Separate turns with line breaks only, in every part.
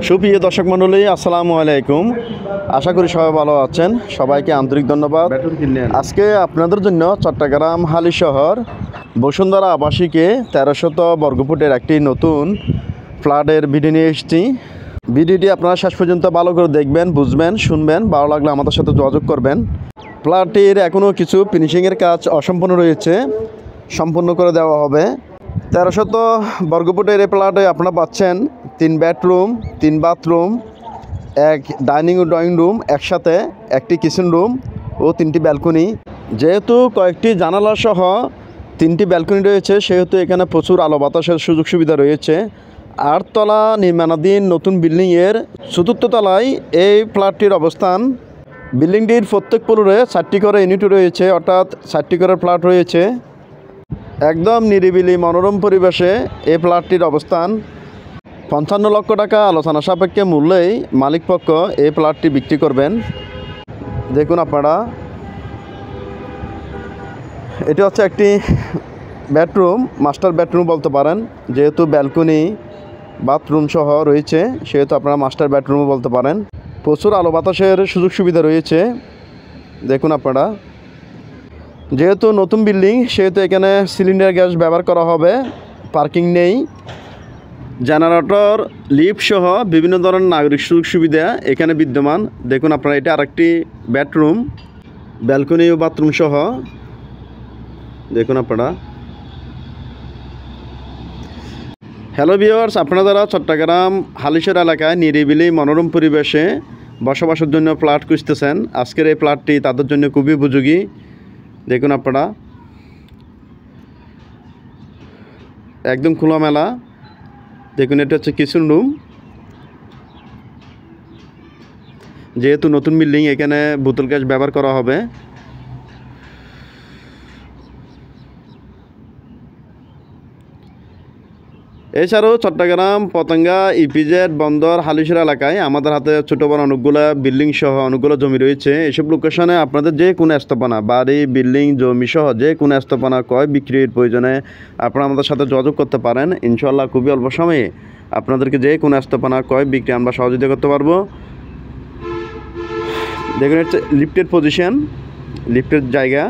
সুপ্রিয় দর্শক মণ্ডলী, আসসালামু আলাইকুম। আশা করি সবাই ভালো আছেন। সবাইকে আন্তরিক ধন্যবাদ। আজকে আপনাদের জন্য চট্টগ্রাম হালি শহর বসুন্ধরা আবাসিকে 1300 বর্গফুটের একটি নতুন ফ্ল্যাটের ভিডিও নিয়ে এসেছি। ভিডিওটি আপনারা শেষ পর্যন্ত ভালো করে দেখবেন, বুঝবেন, শুনবেন। ভালো লাগলে আমাদের সাথে যোগাযোগ করবেন। ফ্ল্যাটটির এখনও কিছু ফিনিশিংয়ের কাজ অসম্পূর্ণ রয়েছে, সম্পূর্ণ করে দেওয়া হবে। 1300 বর্গফুটের এই ফ্ল্যাটে আপনারা পাচ্ছেন 3 বেডরুম, 3 বাথরুম, এক ডাইনিং ও ড্রয়িং রুম, একসাথে একটি কিচেন রুম ও 3টি ব্যালকনি। যেহেতু কয়েকটি জানালা সহ 3টি ব্যালকনি রয়েছে, সেহেতু এখানে প্রচুর আলো বাতাসের সুযোগ সুবিধা রয়েছে। 8 তলা নির্মাণাধীন নতুন বিল্ডিংয়ের 4র্থ তলায় এই ফ্ল্যাটটির অবস্থান। বিল্ডিংটির প্রত্যেক ফ্লোরে 4টি করে ইউনিট রয়েছে, অর্থাৎ 4টি করে ফ্ল্যাট রয়েছে। একদম নিরিবিলি মনোরম পরিবেশে এই ফ্ল্যাটটির অবস্থান। 55 লক্ষ টাকা আলোচনা সাপেক্ষে মূল্যেই মালিকপক্ষ এই ফ্ল্যাটটি বিক্রি করবেন। দেখুন আপনারা, এটি হচ্ছে একটি বেডরুম, মাস্টার বেডরুম বলতে পারেন। যেহেতু ব্যালকনি বাথরুম সহ রয়েছে, সেহেতু আপনারা মাস্টার বেডরুমও বলতে পারেন। প্রচুর আলো বাতাসের সুযোগ সুবিধা রয়েছে। দেখুন আপনারা, যেহেতু নতুন বিল্ডিং, সেহেতু এখানে সিলিন্ডার গ্যাস ব্যবহার করা হবে। পার্কিং নেই। জেনারেটর, লিফট সহ বিভিন্ন ধরনের নাগরিক সুযোগ সুবিধা এখানে বিদ্যমান। দেখুন আপনারা, এটা আরেকটি বেডরুম, ব্যালকনি ও বাথরুম সহ। দেখুন আপনারা। হ্যালো ভিউয়ার্স, আপনারা যারা চট্টগ্রাম হালিশহর এলাকায় নিরিবিলি মনোরম পরিবেশে বসবাসের জন্য ফ্ল্যাট খুঁজতেছেন, আজকের এই ফ্ল্যাটটি তাদের জন্য খুবই উপযোগী। দেখুন আপনারা, একদম খোলামেলা। দেখুন, এটা হচ্ছে কিচেন রুম। যেহেতু নতুন বিল্ডিং, এখানে বোতল গ্যাস ব্যবহার করা হবে। এছাড়াও চট্টগ্রাম পতেঙ্গা ইপিজেড বন্দর হালিশহর এলাকায় আমাদের হাতে ছোটো বড় অনেকগুলো বিল্ডিং সহ অনেকগুলো জমি রয়েছে। এসব লোকেশনে আপনাদের যে কোনো স্থাপনা, বাড়ি, বিল্ডিং, জমি সহ যে কোনো স্থাপনা ক্রয় বিক্রির প্রয়োজনে আপনারা আমাদের সাথে যোগাযোগ করতে পারেন। ইনশাল্লাহ খুবই অল্প সময়ে আপনাদেরকে যে কোনো স্থাপনা ক্রয় বিক্রি আমরা সহযোগিতা করতে পারবো। দেখুন, হচ্ছে লিফটের পজিশন, লিফটের জায়গা।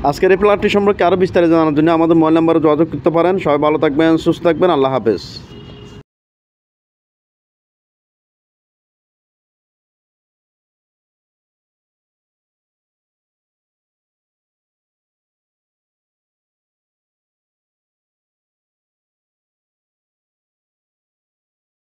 আজকের এই ফ্ল্যাটটি সম্পর্কে আরও বিস্তারিত জানার জন্য আমাদের মোবাইল নাম্বারে যোগাযোগ করতে পারেন। সবাই ভালো থাকবেন, সুস্থ থাকবেন। আল্লাহ হাফেজ।